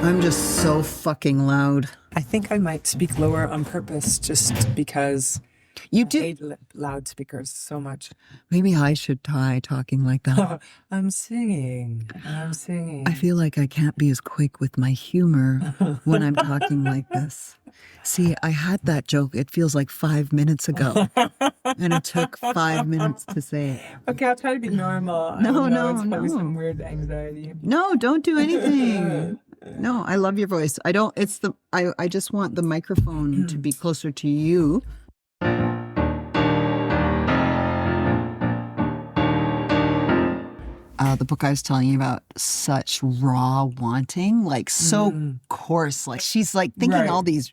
I'm just so fucking loud. I think I might speak lower on purpose just because You I do. hate loudspeakers so much. Maybe I should try talking like that. I'm singing. I feel like I can't be as quick with my humor when I'm talking like this. See, I had that joke. It feels like 5 minutes ago, and it took 5 minutes to say it. Okay, I'll try to be normal. No, It's probably no. some weird anxiety. No, don't do anything. No, I love your voice. I don't. It's the. I just want the microphone to be closer to you. The book I was telling you about, such raw wanting, like so coarse. Like she's like thinking Right. all these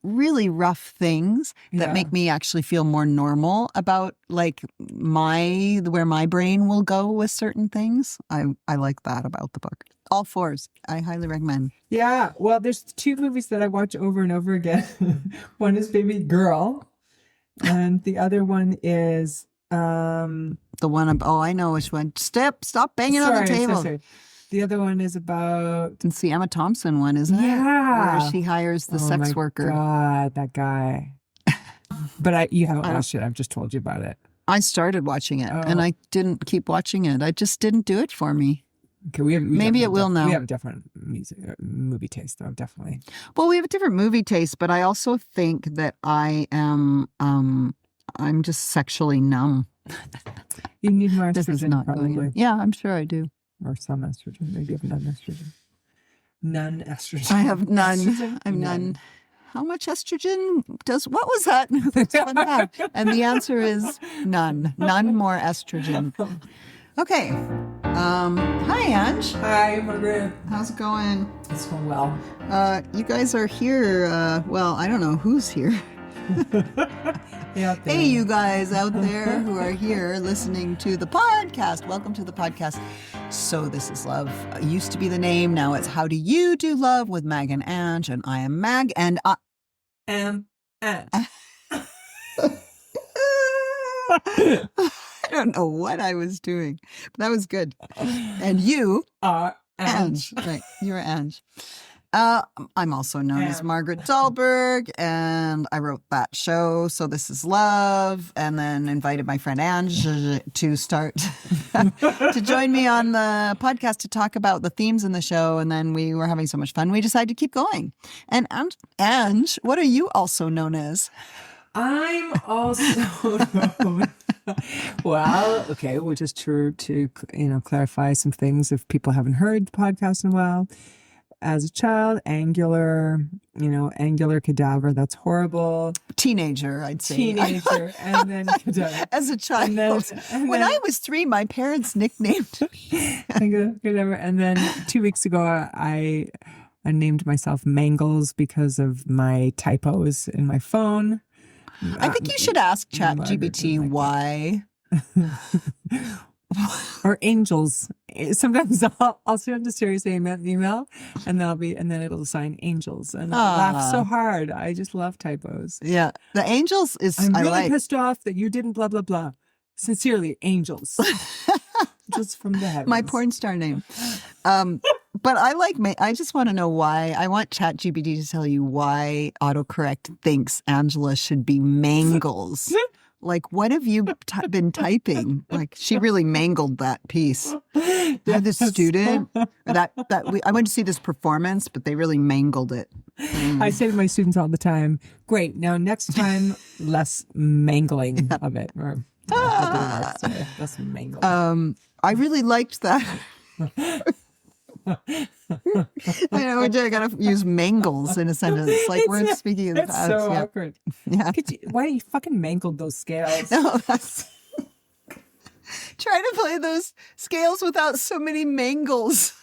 really rough things that Yeah. make me actually feel more normal about like where my brain will go with certain things. I like that about the book. All fours. I highly recommend. Yeah, well, there's two movies that I watch over and over again. One is Baby Girl, and the other one is The one, I know which one. Stop banging on the table. sorry. The other one is about It's the Emma Thompson one, isn't it? Yeah. Where she hires the oh sex my worker. God, that guy. But you haven't watched it. I've just told you about it. I started watching it and Oh. I didn't keep watching it. I just didn't do it for me. Okay, Maybe it will now. We have a different movie taste, though. Definitely. Well, we have a different movie taste, but I also think that I am I'm just sexually numb. You need more This is estrogen, not probably, going. Yeah, I'm sure I do. or some estrogen. Maybe you have none estrogen. None estrogen. I have none. Estrogen? I'm none. How much estrogen does, what was that? That's fun fact. And the answer is none. None more estrogen. Okay. Hi, Ange. Hi, Margaret. How's it going? It's going well. You guys are here. Well, I don't know who's here. Yeah. Hey, you guys out there who are here listening to the podcast. Welcome to the podcast. So This Is Love. Used to be the name. Now it's How Do You Do Love with Mag and Ange. And I am Mag. And I don't know what I was doing, but that was good. And you, Ange. Right, you're Ange. I'm also known as Margaret Dahlberg, and I wrote that show, So This Is Love, and then invited my friend Ange to start to join me on the podcast to talk about the themes in the show, and then we were having so much fun, we decided to keep going. And Ange, what are you also known as? I'm also known. Well, okay, which is true to clarify some things if people haven't heard the podcast in a while. As a child, angular cadaver. That's horrible. Teenager, I'd say. Teenager, and then cadaver. As a child. And When then- I was 3, my parents nicknamed me. Cadaver. And then 2 weeks ago, I named myself Mangles because of my typos in my phone. I think you should ask ChatGPT Margaret, why. Or angels. Sometimes I'll send a serious email, and then it'll assign angels, and I laugh so hard. I just love typos. Yeah, the angels is I'm I really like. pissed off that you didn't blah blah blah. Sincerely, angels, just from the heavens. My porn star name. But I just want to know why. I want ChatGPT to tell you why autocorrect thinks Angela should be Mangles. Like, what have you been typing? Like, she really mangled that piece. I had this student I went to see this performance, but they really mangled it. I say to my students all the time, "Great, now next time, less mangling of it." Or less mangling. I really liked that. I know I gotta use mangles in a sentence, like we're speaking in the It's past. so Yeah. awkward. Yeah. Why you fucking mangled those scales? No, that's try to play those scales without so many mangles.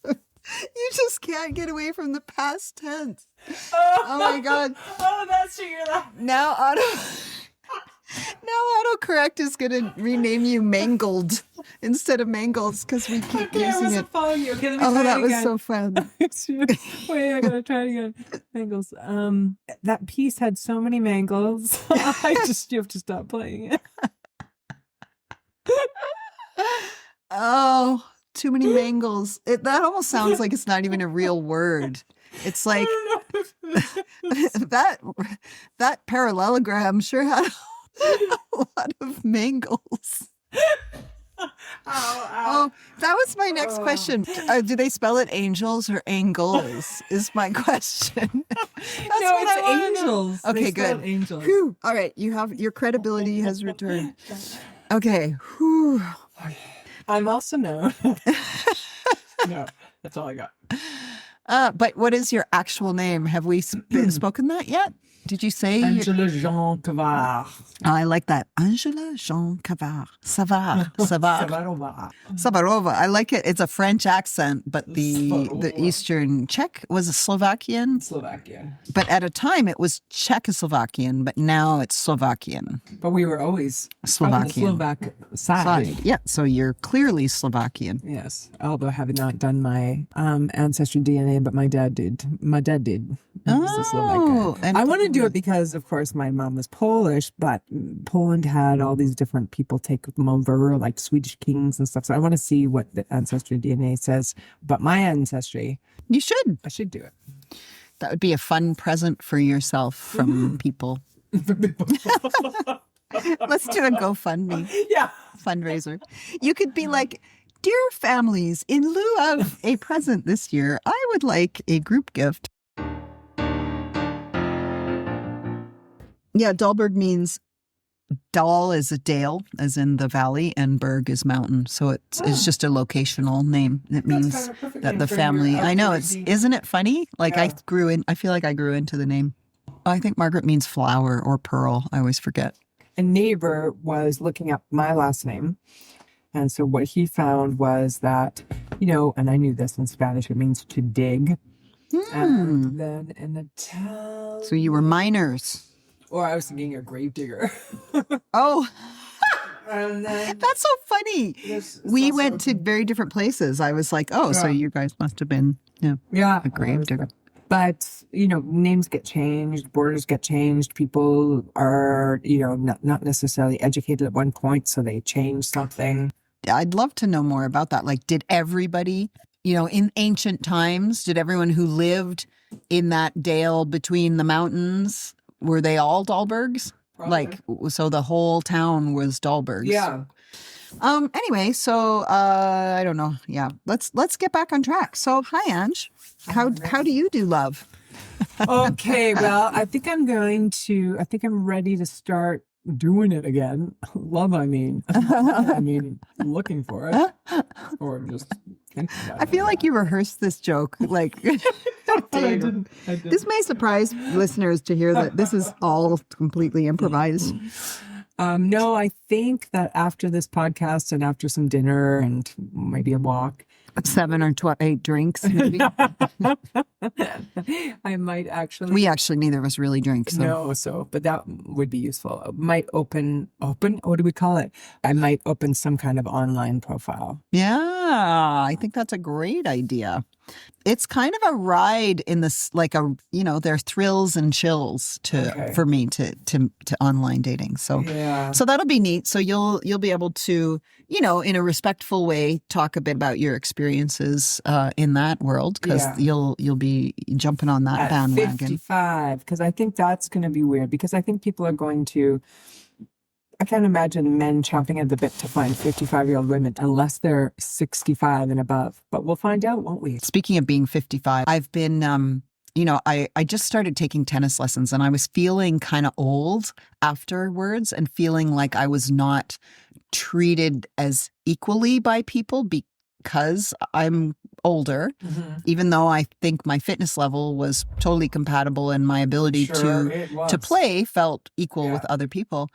You just can't get away from the past tense. Oh my God. Oh, that's what you're laughing. Now autocorrect is gonna rename you Mangled instead of Mangles because we keep Okay, I using wasn't it. following you. Okay, let me Oh, try that it was again. so fun. Wait, I gotta try it again. Mangles. That piece had so many mangles. You have to stop playing it. Oh, Too many mangles. That almost sounds like it's not even a real word. It's like that parallelogram sure had a lot of mangles. Oh, that was my next question. Do they spell it angels or angles? Is my question. It's angels. Okay, They spell good. it Angels. Whew. All right, your credibility has returned. Okay. Whew. I'm also known. No, that's all I got. But what is your actual name? Have we spoken that yet? Did you say? Angela Jean Cavard. Oh, I like that. Angela Jean Cavard. Savar. Savarova. I like it. It's a French accent, but the Eastern Czech was a Slovakian. But at a time it was Czechoslovakian, but now it's Slovakian. But we were always Slovakian. on the Slovak side. Yeah, so you're clearly Slovakian. Yes, although I have not done my ancestry DNA, but my dad did. Oh, and I want to do it because, of course, my mom was Polish, but Poland had all these different people take them over, like Swedish kings and stuff. So I want to see what the ancestry DNA says about my ancestry. You should. I should do it. That would be a fun present for yourself from people. Let's do a GoFundMe. Yeah. Fundraiser. You could be like, dear families, in lieu of a present this year, I would like a group gift. Yeah, Dahlberg means Dal is a dale, as in the valley, and Berg is mountain. So it's just a locational name. It means that the family. I know isn't it funny? Like I feel like I grew into the name. I think Margaret means flower or pearl. I always forget. A neighbor was looking up my last name. And so what he found was that, and I knew this in Spanish, it means to dig. And then in Italian. So you were miners. Or I was thinking a grave digger. Oh, And then that's so funny. We went to very different places. I was like, oh, so you guys must have been a grave digger. But, names get changed, borders get changed. People are, not necessarily educated at one point, so they change something. I'd love to know more about that. Like, did everybody, in ancient times, did everyone who lived in that dale between the mountains, were they all Dahlbergs? Probably. Like, so the whole town was Dahlbergs. Yeah. Anyway, so I don't know. Yeah, let's get back on track. So, hi, Ange. How do you do love? Okay, well, I think I'm ready to start doing it again. Love, I mean, looking for it, or just thinking about it. I feel like you rehearsed this joke. Like, I didn't. This may surprise listeners to hear that this is all completely improvised. No, I think that after this podcast and after some dinner and maybe a walk, 7 or 8 drinks, maybe. I might actually. We actually neither of us really drink. So. No, but that would be useful. I might open. What do we call it? I might open some kind of online profile. Yeah, I think that's a great idea. It's kind of a ride in this, like there are thrills and chills for me to online dating. So, so that'll be neat. So you'll be able to, in a respectful way, talk a bit about your experiences in that world, because you'll be jumping on that bandwagon. 55, because I think that's going to be weird. Because I think people are going to. I can't imagine men chomping at the bit to find 55-year-old women unless they're 65 and above. But we'll find out, won't we? Speaking of being 55, I've been, I just started taking tennis lessons, and I was feeling kind of old afterwards and feeling like I was not treated as equally by people because I'm older, even though I think my fitness level was totally compatible and my ability to play felt equal with other people.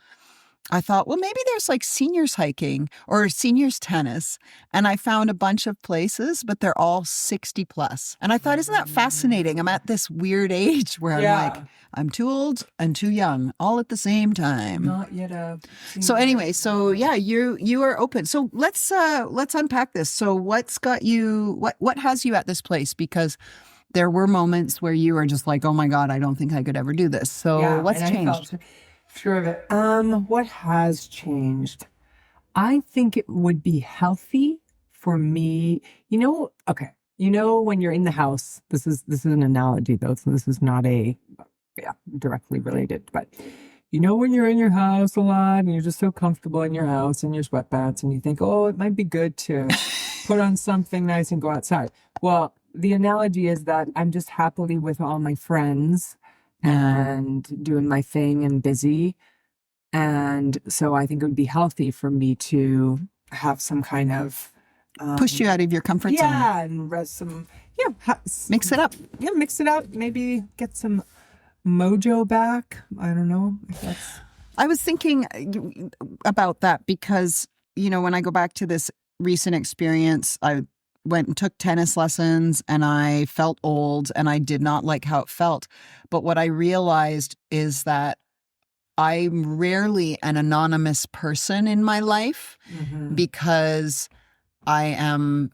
I thought, well, maybe there's like seniors hiking or seniors tennis. And I found a bunch of places, but they're all 60 plus. And I thought, isn't that fascinating? I'm at this weird age where I'm like, I'm too old and too young all at the same time. Not yet. So anyway, you are open. So let's unpack this. So what's got you, what has you at this place? Because there were moments where you were just like, oh my God, I don't think I could ever do this. So what's changed? Sure of it. What has changed? I think it would be healthy for me, okay. When you're in the house, this is an analogy though, so this is not directly related, but when you're in your house a lot and you're just so comfortable in your house in your sweatpants and you think, oh, it might be good to put on something nice and go outside. Well, the analogy is that I'm just happily with all my friends and doing my thing and busy. And so I think it would be healthy for me to have some kind of push you out of your comfort zone. Yeah, and mix it up. Yeah, mix it up. Maybe get some mojo back. I don't know if that's... I was thinking about that because, when I go back to this recent experience, I went and took tennis lessons and I felt old and I did not like how it felt. But what I realized is that I'm rarely an anonymous person in my life because I am,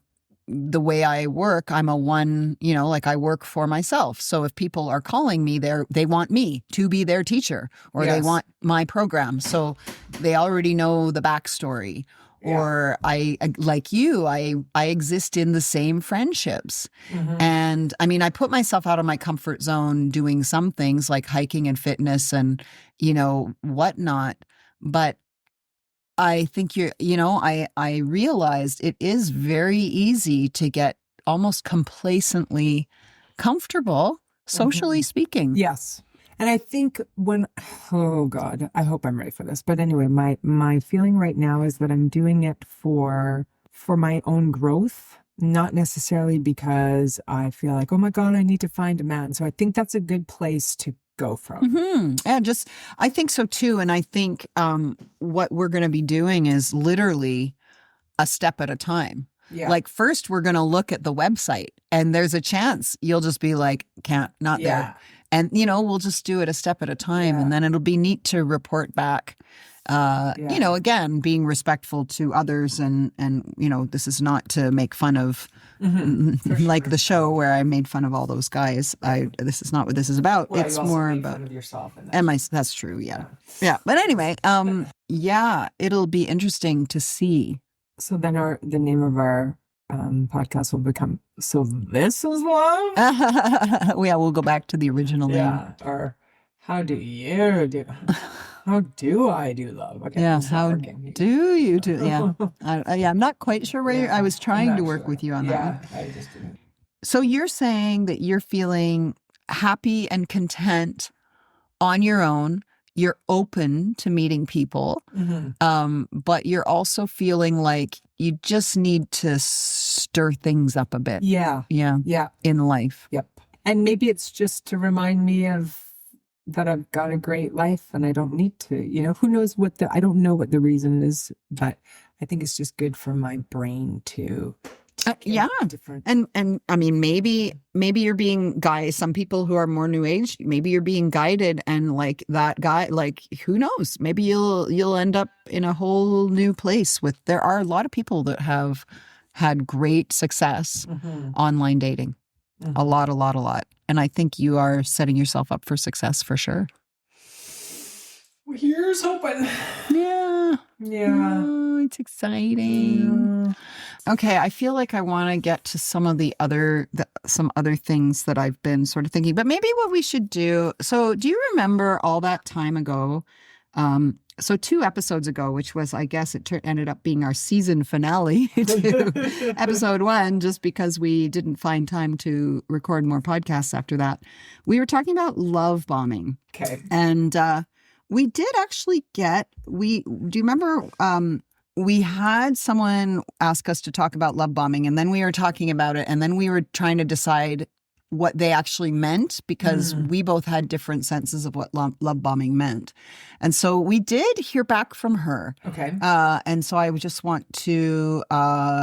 the way I work, I'm a one, I work for myself. So if people are calling me, they want me to be their teacher or they want my program. So they already know the backstory. Yeah. Or I, like you, I exist in the same friendships. And I mean, I put myself out of my comfort zone doing some things like hiking and fitness and, whatnot. But I think I realized it is very easy to get almost complacently comfortable, socially speaking. Yes. And I think oh God, I hope I'm ready for this. But anyway, my feeling right now is that I'm doing it for my own growth, not necessarily because I feel like, oh my God, I need to find a man. So I think that's a good place to go from. Yeah, I think so too. And I think what we're going to be doing is literally a step at a time. Yeah. Like first we're going to look at the website and there's a chance you'll just be like, not there. And, we'll just do it a step at a time. And then it'll be neat to report back, again, being respectful to others. And this is not to make fun of like the show where I made fun of all those guys. This is not what this is about. Well, it's more about fun of yourself. That's true. Yeah. But anyway, it'll be interesting to see. So then the name of our podcast will become So This Is Love? We'll go back to the original name. Or how do you do? How do I do love? Okay, how do you do? Yeah. I'm not quite sure where I was trying to work with you on that. I just didn't. So you're saying that you're feeling happy and content on your own. You're open to meeting people, but you're also feeling like you just need to stir things up a bit. Yeah. In life. Yep. And maybe it's just to remind me that I've got a great life and I don't need to, who knows I don't know what the reason is, but I think it's just good for my brain to different. And I mean, maybe you're being guided. Some people who are more new age, maybe you're being guided, and like that guy, like who knows? Maybe you'll end up in a whole new place. There are a lot of people that have had great success online dating, a lot, and I think you are setting yourself up for success for sure. Well, here's hoping. Yeah. Oh, it's exciting. Yeah. Okay, I feel like I want to get to some other things that I've been sort of thinking. But maybe what we should do. So, do you remember all that time ago? So 2 episodes ago, which was, I guess, ended up being our season finale to episode 1, just because we didn't find time to record more podcasts after that. We were talking about love bombing. Okay, and we did actually do you remember, we had someone ask us to talk about love bombing, and then we were talking about it, and then we were trying to decide what they actually meant, because we both had different senses of what love bombing meant. And so we did hear back from her. Okay. And so I just want to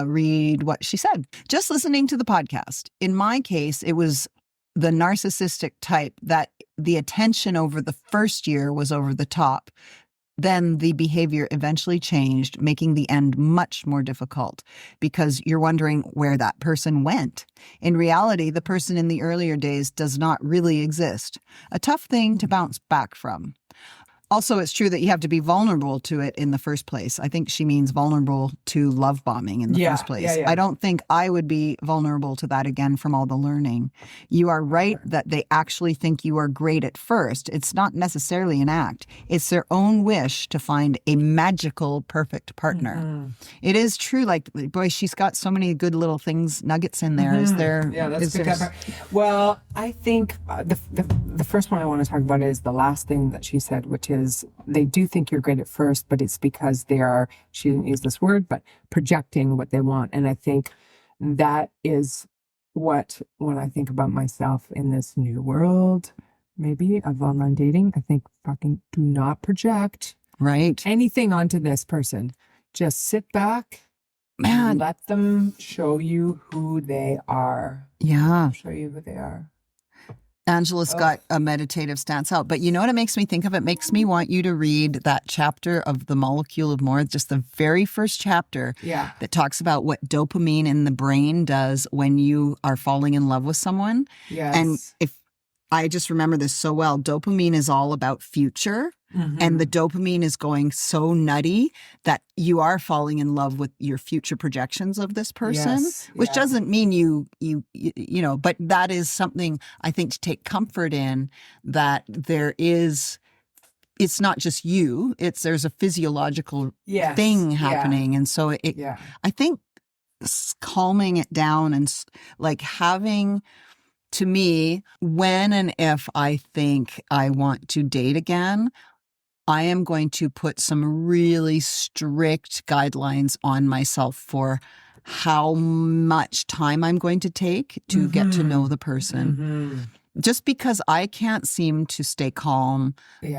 read what she said. Just listening to the podcast. In my case, it was the narcissistic type that the attention over the first year was over the top. Then the behavior eventually changed, making the end much more difficult because you're wondering where that person went. In reality, the person in the earlier days does not really exist. A tough thing to bounce back from. Also, it's true that you have to be vulnerable to it in the first place. I think she means vulnerable to love bombing in the first place. I don't think I would be vulnerable to that again from all the learning. You are right that they actually think you are great at first. It's not necessarily an act. It's their own wish to find a magical, perfect partner. It is true. Like, boy, she's got so many good little things, nuggets in there. Is there? Yeah, that's good. Well, I think the first one I want to talk about is the last thing that she said, which is they do think you're great at first, but it's because they are, she didn't use this word, but projecting what they want. And I think that is what, when I think about myself in this new world, maybe of online dating, I think fucking do not project anything onto this person. Just sit back and let them show you who they are. Yeah. Show you who they are. Angela's got a meditative stance out. But you know what it makes me think of? It makes me want you to read that chapter of The Molecule of More, just the very first chapter that talks about what dopamine in the brain does when you are falling in love with someone. Yes. And if I just remember this so well, dopamine is all about future. And the dopamine is going so nutty that you are falling in love with your future projections of this person, which doesn't mean you know, but that is something I think to take comfort in, that there is, it's not just you, there's a physiological thing happening. And so I think calming it down and like having, to me, when and if I think I want to date again, I am going to put some really strict guidelines on myself for how much time I'm going to take to get to know the person. Just because I can't seem to stay calm,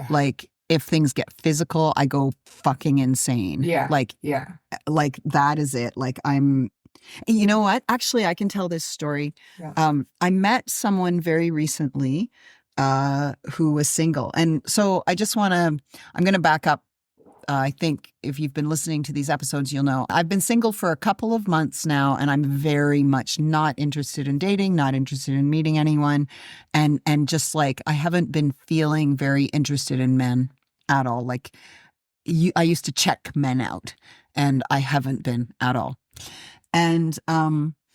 like if things get physical, I go fucking insane. Like that is it. Like you know what? Actually, I can tell this story. I met someone very recently who was single. And so I'm going to back up. I think if you've been listening to these episodes, you'll know I've been single for a couple of months now, and I'm very much not interested in dating, not interested in meeting anyone. And just like, I haven't been feeling very interested in men at all. Like I used to check men out, and I haven't been at all. And,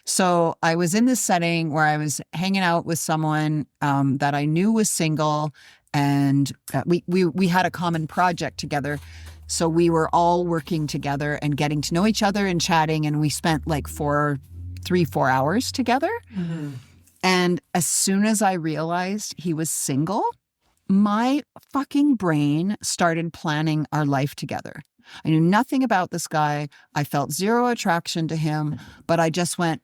so I was in this setting where I was hanging out with someone that I knew was single, and we had a common project together. So we were all working together and getting to know each other and chatting, and we spent like 4 hours together. And as soon as I realized he was single, my fucking brain started planning our life together. I knew nothing about this guy. I felt zero attraction to him, but I just went,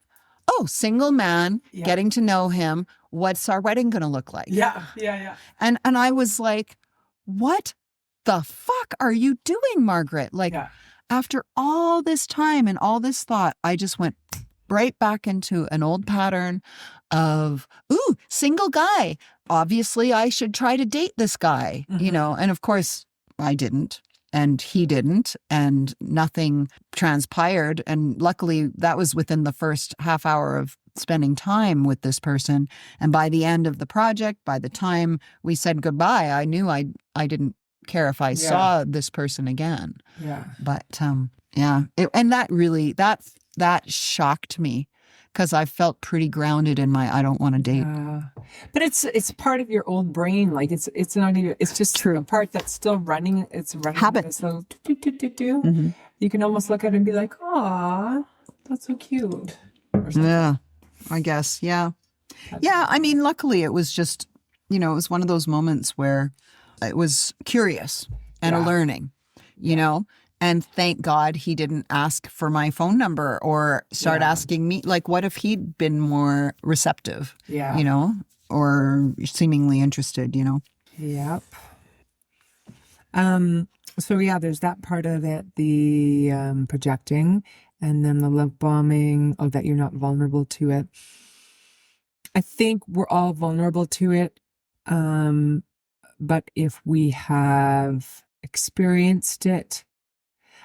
oh, single man, getting to know him. What's our wedding going to look like? Yeah. And I was like, what the fuck are you doing, Margaret? Like, after all this time and all this thought, I just went right back into an old pattern of, ooh, single guy. Obviously, I should try to date this guy, you know? And of course, I didn't. And he didn't, and nothing transpired. And luckily, that was within the first half hour of spending time with this person. And by the end of the project, by the time we said goodbye, I knew I didn't care if I saw this person again. But and that really, that shocked me, because I felt pretty grounded in my I don't want to date. But it's part of your old brain. Like it's not even, it's just true. A part that's still running. It's running. Habit. So you can almost look at it and be like, "Aw, that's so cute." Yeah, I guess. Yeah. I mean, luckily it was just, it was one of those moments where it was curious and a learning, you know. And thank God he didn't ask for my phone number or start asking me, like, what if he'd been more receptive, you know, or seemingly interested, you know? Yep. So there's that part of it, the projecting, and then the love bombing, that you're not vulnerable to it. I think we're all vulnerable to it. But if we have experienced it,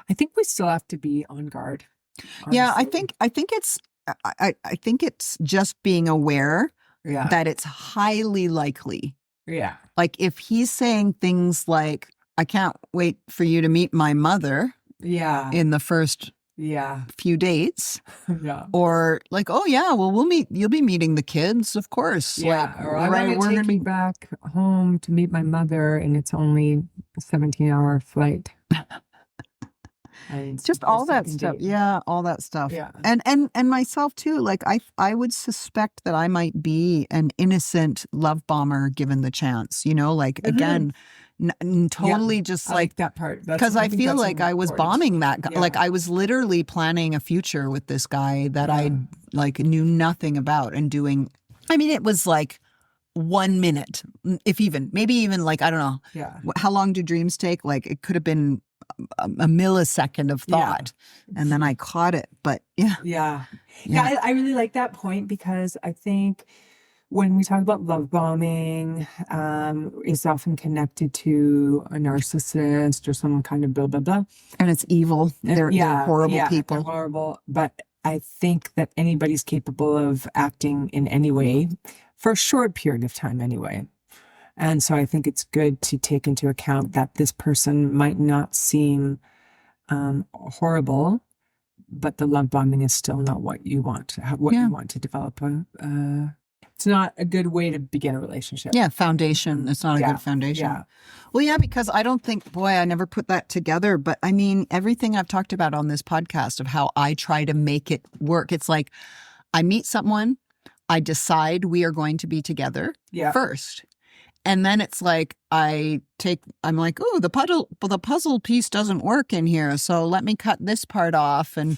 I think we still have to be on guard. Honestly. Yeah, I think it's just being aware that it's highly likely. Yeah. Like if he's saying things like, I can't wait for you to meet my mother Yeah. in the first Yeah. few dates. Yeah. Or like, oh yeah, well you'll be meeting the kids, of course. Yeah. Like, Or I'm going to take you back home to meet my mother, and it's only a 17-hour flight. And just all that stuff. Yeah, all that stuff. Yeah. And myself too. Like I would suspect that I might be an innocent love bomber given the chance, you know, like again, totally just I like that part. Because I feel like I was bombing that guy. Yeah. Like I was literally planning a future with this guy that I like knew nothing about and doing. I mean, it was like 1 minute, if even, maybe even like, I don't know. Yeah. How long do dreams take? Like it could have been a millisecond of thought, and then I caught it. But Yeah. I really like that point, because I think when we talk about love bombing, is often connected to a narcissist or someone kind of blah, blah, blah. And it's evil. They're horrible people. They're horrible. But I think that anybody's capable of acting in any way for a short period of time anyway. And so I think it's good to take into account that this person might not seem horrible, but the love bombing is still not what you want, you want to develop. It's not a good way to begin a relationship. Yeah, foundation. It's not a good foundation. Yeah. Well, yeah, because I don't think, boy, I never put that together. But I mean, everything I've talked about on this podcast of how I try to make it work. It's like I meet someone, I decide we are going to be together first. And then it's like I'm like, oh, the puzzle piece doesn't work in here. So let me cut this part off and,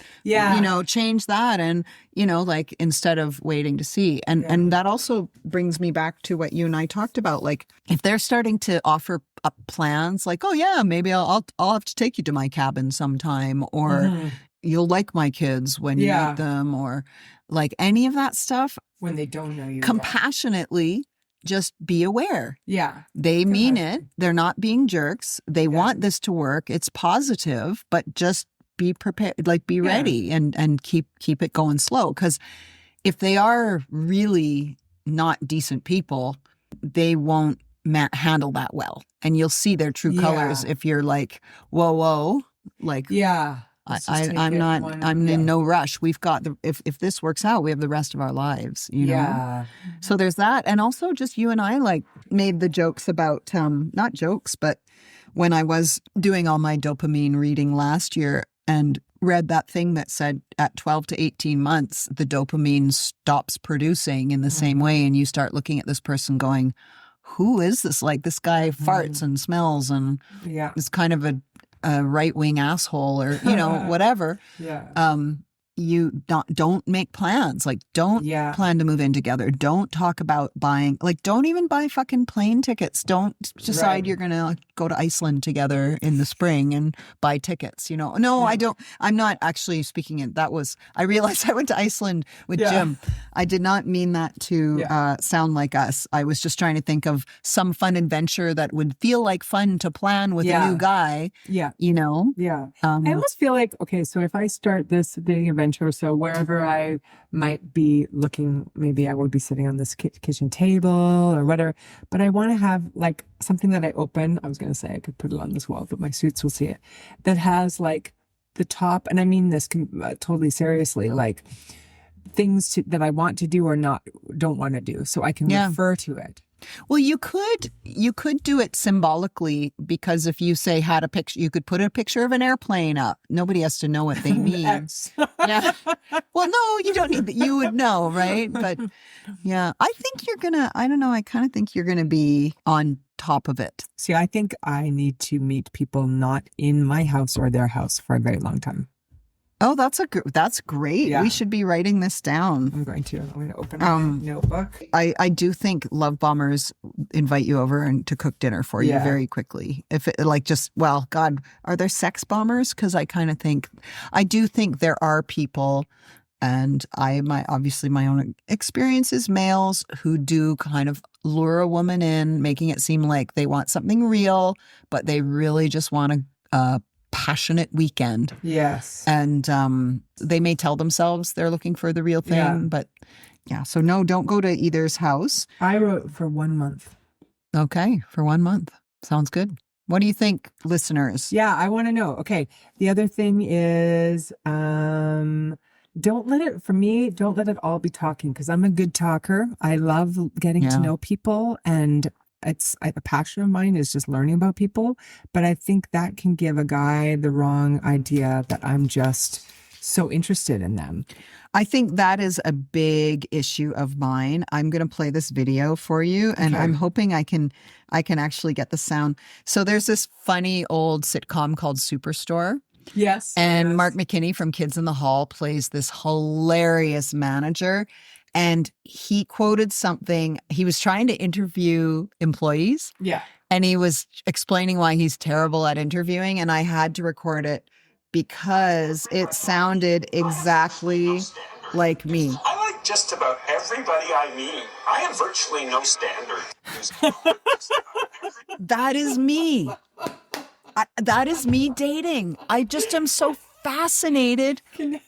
change that. And, like instead of waiting to see. And that also brings me back to what you and I talked about. Like if they're starting to offer up plans like, oh, yeah, maybe I'll have to take you to my cabin sometime, or you'll like my kids when you meet them, or like any of that stuff. When they don't know you. Compassionately. Just be aware. Yeah. They mean it. They're not being jerks. They want this to work. It's positive, but just be prepared, like be ready and keep it going slow. Because if they are really not decent people, they won't handle that well. And you'll see their true colors if you're like, whoa, like, I'm in no rush. We've got if this works out, we have the rest of our lives, you know? So there's that. And also just you and I like made the jokes about, not jokes, but when I was doing all my dopamine reading last year and read that thing that said at 12 to 18 months, the dopamine stops producing in the same way. And you start looking at this person going, who is this? Like this guy farts and smells and is kind of a right-wing asshole or, whatever. You don't make plans. Like, don't plan to move in together. Don't talk about buying, like, don't even buy fucking plane tickets. Don't decide you're going to go to Iceland together in the spring and buy tickets, No, I don't. I'm not actually speaking it. I realized I went to Iceland with Jim. I did not mean that to sound like us. I was just trying to think of some fun adventure that would feel like fun to plan with a new guy. Yeah. I almost feel like, okay, so if I start this dating adventure, so wherever I might be looking, maybe I would be sitting on this kitchen table or whatever, but I want to have like something that I open. I was going to say I could put it on this wall, but my suits will see it, that has like the top, and I mean this totally seriously, like things that I want to do or don't want to do, so I can refer to it. Well, you could do it symbolically, because if you say had a picture, you could put a picture of an airplane up. Nobody has to know what they mean. Yeah. Well, no, you don't need that. You would know, right? But yeah, I think I don't know. I kind of think you're going to be on top of it. See, I think I need to meet people not in my house or their house for a very long time. Oh, that's great. Yeah. We should be writing this down. I'm going to open my notebook. I do think love bombers invite you over and to cook dinner for you very quickly. If it God, are there sex bombers? Because I do think there are people, and obviously my own experience is males who do kind of lure a woman in, making it seem like they want something real, but they really just want a passionate weekend. Yes. And they may tell themselves they're looking for the real thing, but so no, don't go to either's house. I wrote for 1 month. Okay, for 1 month. Sounds good. What do you think, listeners? Yeah, I want to know. Okay. The other thing is, don't let it all be talking, because I'm a good talker. I love getting to know people, and a passion of mine is just learning about people. But I think that can give a guy the wrong idea that I'm just so interested in them. I think that is a big issue of mine. I'm going to play this video for you, and I'm hoping I can actually get the sound. So there's this funny old sitcom called Superstore. Yes. And Mark McKinney from Kids in the Hall plays this hilarious manager. And he quoted something. He was trying to interview employees. Yeah. And he was explaining why he's terrible at interviewing. And I had to record it because it sounded exactly like me. I like just about everybody I meet. I have virtually no standards. That is me. That is me dating. I just am so fascinated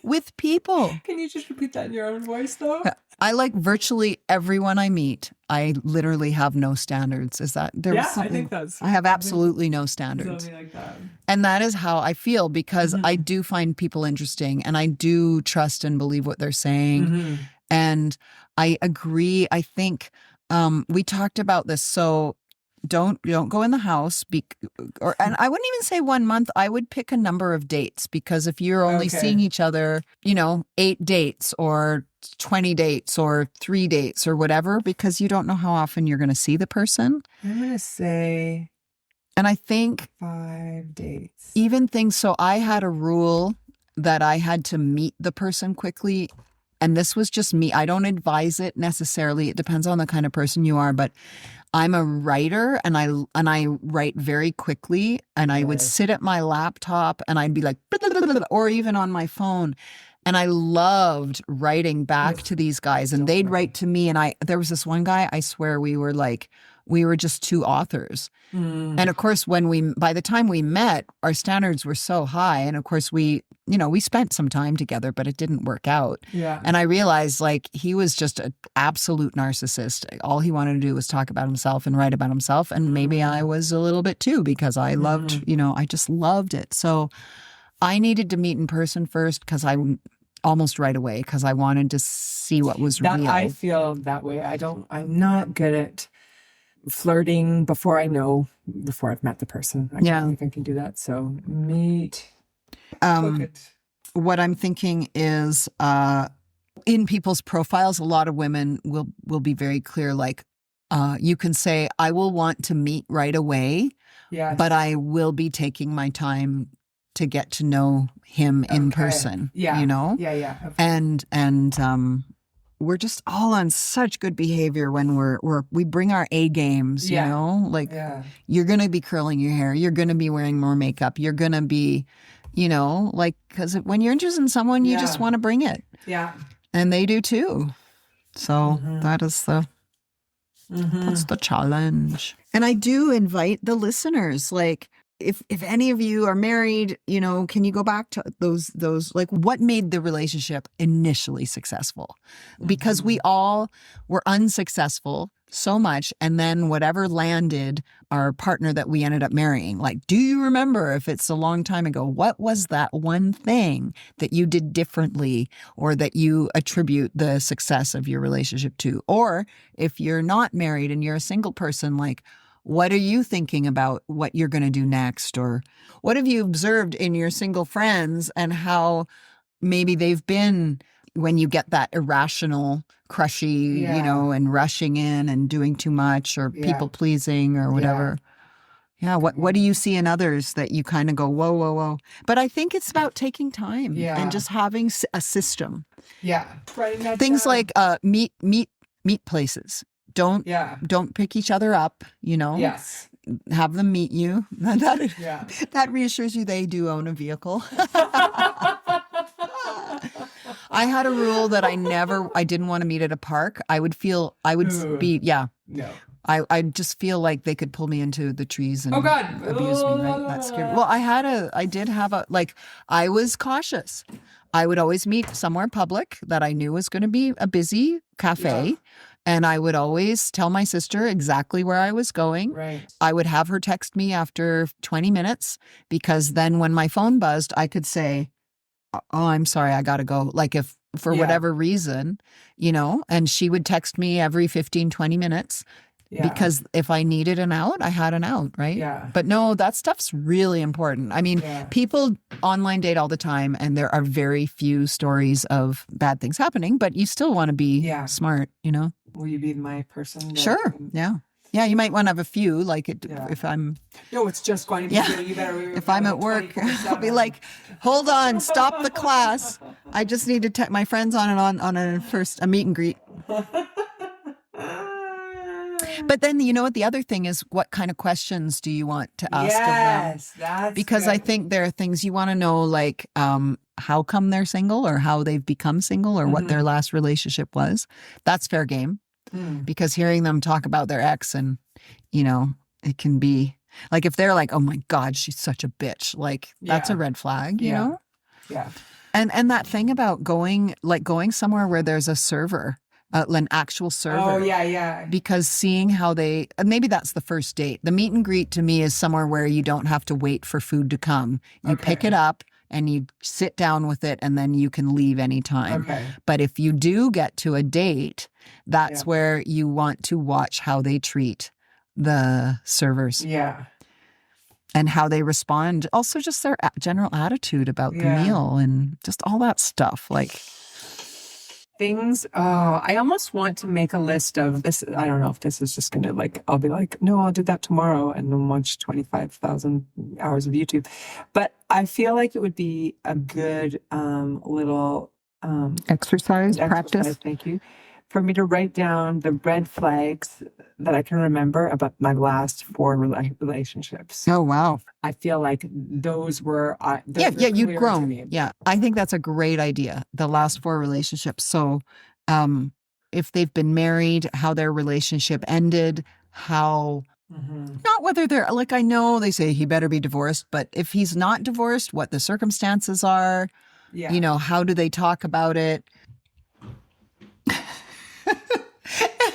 with people. Can you just repeat that in your own voice, though? I like virtually everyone I meet. I literally have no standards. Is that there? Yeah, I think that's. I have absolutely no standards. Something like that. And that is how I feel, because I do find people interesting, and I do trust and believe what they're saying. And I agree. I think we talked about this. So don't go in the house, and I wouldn't even say 1 month. I would pick a number of dates, because if you're only seeing each other, 8 dates or 20 dates or 3 dates or whatever, because you don't know how often you're going to see the person. I'm going to say, and I think 5 dates. Even things. So I had a rule that I had to meet the person quickly. And this was just me. I don't advise it necessarily. It depends on the kind of person you are, but I'm a writer, and I write very quickly, and I would sit at my laptop and I'd be like, or even on my phone. And I loved writing back to these guys, and they'd write to me. And there was this one guy, I swear we were just two authors. And of course, by the time we met, our standards were so high. And of course we spent some time together, but it didn't work out. Yeah. And I realized he was just an absolute narcissist. All he wanted to do was talk about himself and write about himself. And maybe I was a little bit too, because I loved, I just loved it. So I needed to meet in person first, because almost right away, because I wanted to see what was real. I feel that way. I'm not good at flirting before I've met the person. I don't think I can do that. So meet. What I'm thinking is in people's profiles, a lot of women will be very clear. You can say, I will want to meet right away, but I will be taking my time to get to know him in person. Yeah. Yeah. And we're just all on such good behavior when we bring our A games, you're going to be curling your hair. You're going to be wearing more makeup. You're going to be, because when you're interested in someone, you just want to bring it. Yeah. And they do too. So that is that's the challenge. And I do invite the listeners, if any of you are married, can you go back to those what made the relationship initially successful? Because we all were unsuccessful so much, and then whatever landed our partner that we ended up marrying. Do you remember, if it's a long time ago, what was that one thing that you did differently, or that you attribute the success of your relationship to? Or if you're not married and you're a single person, what are you thinking about what you're going to do next? Or what have you observed in your single friends, and how maybe they've been when you get that irrational, crushy, and rushing in and doing too much, or people pleasing, or whatever. Yeah. What do you see in others that you kind of go, whoa, whoa, whoa? But I think it's about taking time and just having a system. Yeah. Things like meet places. Don't pick each other up, Yes. Have them meet you. That reassures you they do own a vehicle. I had a rule that I didn't want to meet at a park. I would No. I just feel like they could pull me into the trees and abuse me, right? That's scary. Well, I was cautious. I would always meet somewhere public that I knew was going to be a busy cafe. And I would always tell my sister exactly where I was going. Right. I would have her text me after 20 minutes because then when my phone buzzed, I could say, oh, I'm sorry, I got to go. Like if for whatever reason, and she would text me every 15, 20 minutes. Yeah. Because if I needed an out, I had an out, right? Yeah. But no, that stuff's really important. I mean, people online date all the time, and there are very few stories of bad things happening, but you still want to be smart, Will you be my person? Sure. Yeah. Yeah, you might want to have a few, like if I'm... No, it's just going to be you better... If I'm at work, I'll be like, hold on, stop the class. I just need to text my friends on a meet and greet. But then, you know what? The other thing is, what kind of questions do you want to ask of them? Yes, that's because good. I think there are things you want to know, like how come they're single or how they've become single or what their last relationship was. That's fair game. Because hearing them talk about their ex and, it can be like if they're like, oh my God, she's such a bitch. Like that's a red flag, you know? Yeah. And that thing about going somewhere where there's a server. An actual server. Oh, yeah. Because seeing how maybe that's the first date. The meet and greet to me is somewhere where you don't have to wait for food to come. You pick it up and you sit down with it and then you can leave anytime. Okay. But if you do get to a date, that's where you want to watch how they treat the servers. Yeah. And how they respond. Also just their general attitude about the meal and just all that stuff. Like... Things, I almost want to make a list of this. I don't know if this is just going to I'll be like, no, I'll do that tomorrow and then watch 25,000 hours of YouTube. But I feel like it would be a good little exercise, practice. Thank you. For me to write down the red flags that I can remember about my last 4 relationships. Oh, wow. I feel like those were... you'd grown. Yeah, I think that's a great idea, the last 4 relationships. So if they've been married, how their relationship ended, how... Not whether they're... Like, I know they say he better be divorced, but if he's not divorced, what the circumstances are, how do they talk about it?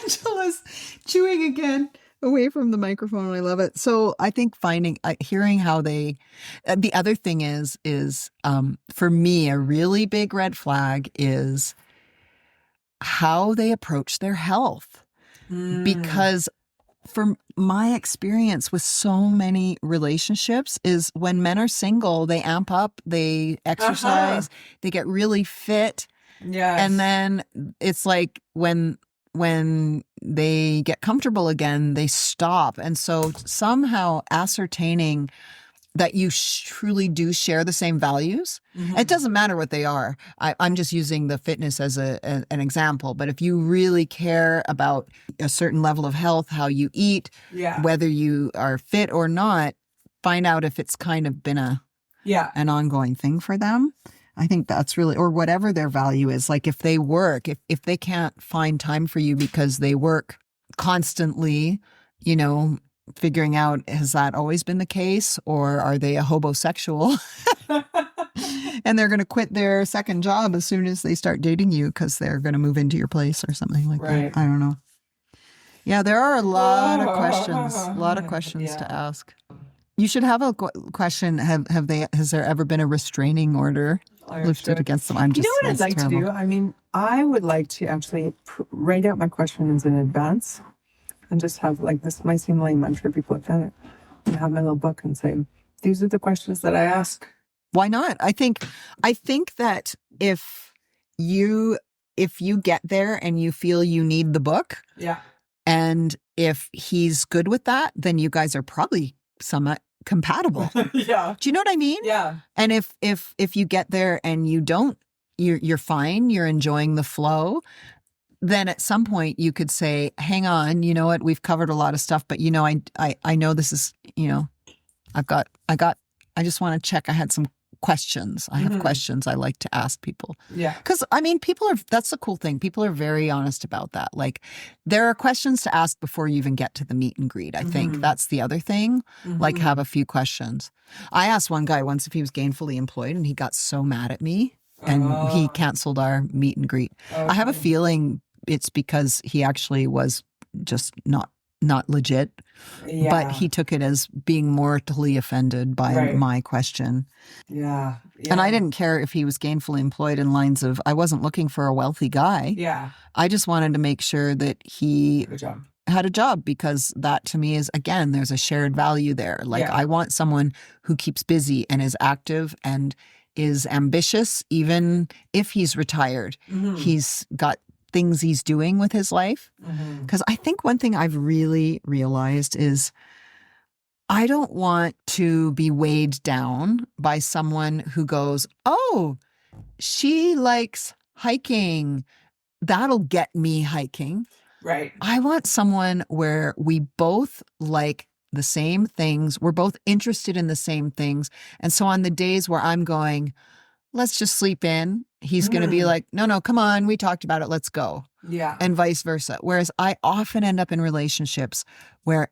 Angela's chewing again away from the microphone. I love it. So I think hearing how they, the other thing is for me, a really big red flag is how they approach their health. Because from my experience with so many relationships is when men are single, they amp up, they exercise, they get really fit. Yes. And then it's like when they get comfortable again, they stop. And so somehow ascertaining that you truly do share the same values, it doesn't matter what they are. I'm just using the fitness as an example. But if you really care about a certain level of health, how you eat, whether you are fit or not, find out if it's kind of been an ongoing thing for them. I think that's really, or whatever their value is. Like if they work, if they can't find time for you because they work constantly, figuring out, has that always been the case? Or are they a hobosexual? And they're going to quit their second job as soon as they start dating you because they're going to move into your place or something like that. I don't know. Yeah, there are a lot of questions to ask. You should have a question. Has there ever been a restraining order lifted against them? You know what I'd like to do? I mean, I would like to actually write out my questions in advance and just have this might seem lame. I'm sure people have done it. And have my little book and say, these are the questions that I ask. Why not? I think that if you get there and you feel you need the book, and if he's good with that, then you guys are probably somewhat compatible. Do you know what I mean? Yeah. And if you get there and you don't, you're fine, you're enjoying the flow, then at some point you could say, hang on, you know what, we've covered a lot of stuff, but I know this is, I just want to check. I had some questions. I have questions I like to ask people. Yeah. Because, that's the cool thing. People are very honest about that. Like, there are questions to ask before you even get to the meet and greet. I think that's the other thing. Like, have a few questions. I asked one guy once if he was gainfully employed, and he got so mad at me, and he canceled our meet and greet. I have a feeling it's because he actually was just not legit, but he took it as being mortally offended by my question. Yeah. And I didn't care if he was gainfully employed in lines of, I wasn't looking for a wealthy guy. Yeah. I just wanted to make sure that he Good job. had a job, because that to me is, again, there's a shared value there. Like I want someone who keeps busy and is active and is ambitious, even if he's retired. He's got things he's doing with his life. Because I think one thing I've really realized is I don't want to be weighed down by someone who goes, oh, she likes hiking, that'll get me hiking. Right. I want someone where we both like the same things. We're both interested in the same things. And so on the days where I'm going, let's just sleep in, he's going to be like, no, come on. We talked about it. Let's go. Yeah. And vice versa. Whereas I often end up in relationships where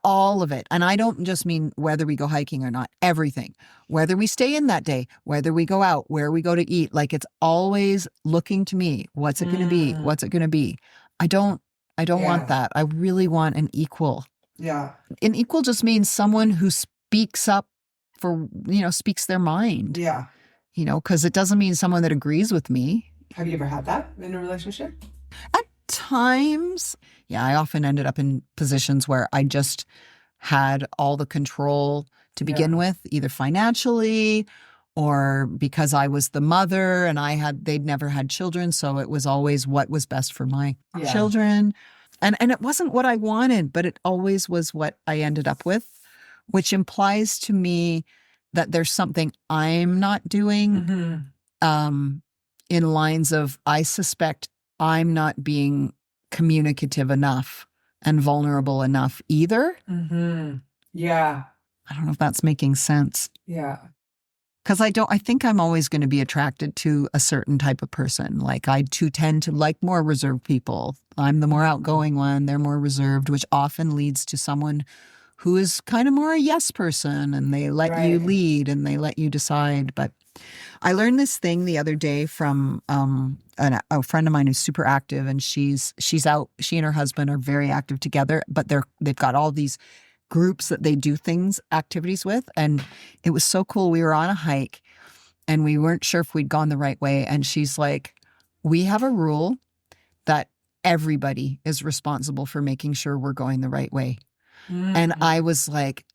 all of it, and I don't just mean whether we go hiking or not, everything, whether we stay in that day, whether we go out, where we go to eat, like it's always looking to me. What's it going to be? What's it going to be? I don't want that. I really want an equal. Yeah. An equal just means someone who speaks up for, speaks their mind. Yeah. Because it doesn't mean someone that agrees with me. Have you ever had that in a relationship? At times, yeah, I often ended up in positions where I just had all the control to begin with, either financially or because I was the mother and they'd never had children. So it was always what was best for my children. And it wasn't what I wanted, but it always was what I ended up with, which implies to me that there's something I'm not doing in lines of, I suspect I'm not being communicative enough and vulnerable enough either. Yeah. I don't know if that's making sense. Yeah. Because I think I'm always going to be attracted to a certain type of person. Like I too tend to like more reserved people. I'm the more outgoing one. They're more reserved, which often leads to someone who is kind of more a yes person, and they let you lead and they let you decide. But I learned this thing the other day from a friend of mine who's super active, and she's out. She and her husband are very active together, but they've got all these groups that they do activities with. And it was so cool. We were on a hike and we weren't sure if we'd gone the right way. And she's like, we have a rule that everybody is responsible for making sure we're going the right way. And I was like,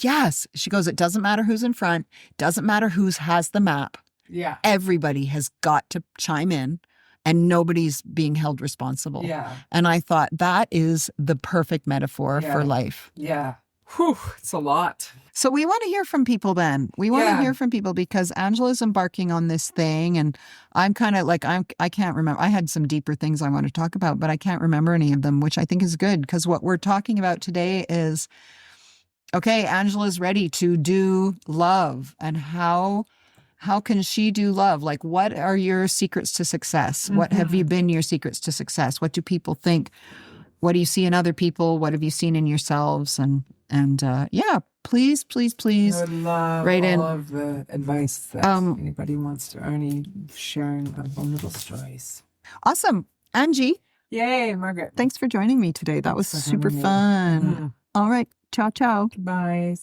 yes. She goes, it doesn't matter who's in front. Doesn't matter who has the map. Yeah. Everybody has got to chime in. And nobody's being held responsible. Yeah. And I thought that is the perfect metaphor for life. Yeah. Whew, it's a lot. So we want to hear from people then. We want to hear from people because Angela's embarking on this thing. And I'm kind of like, I can't remember. I had some deeper things I want to talk about, but I can't remember any of them, which I think is good because what we're talking about today is, okay, Angela's ready to do love. And how can she do love? Like, what are your secrets to success? What have you been your secrets to success? What do people think? What do you see in other people? What have you seen in yourselves? And please. I would love write in. all of the advice that anybody wants to, any sharing of vulnerable stories. Awesome. Angie, Yay, Margaret. thanks for joining me today. That was Thanks for super having me. fun. All right. Ciao, ciao. Goodbye.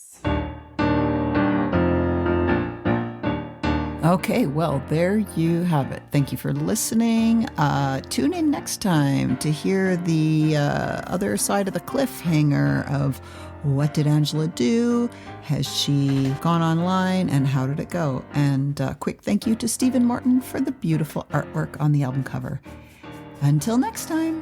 Okay, well, there you have it. Thank you for listening. Tune in next time to hear the other side of the cliffhanger of what did Angela do? Has she gone online? And how did it go? And quick thank you to Stephen Morton for the beautiful artwork on the album cover. Until next time.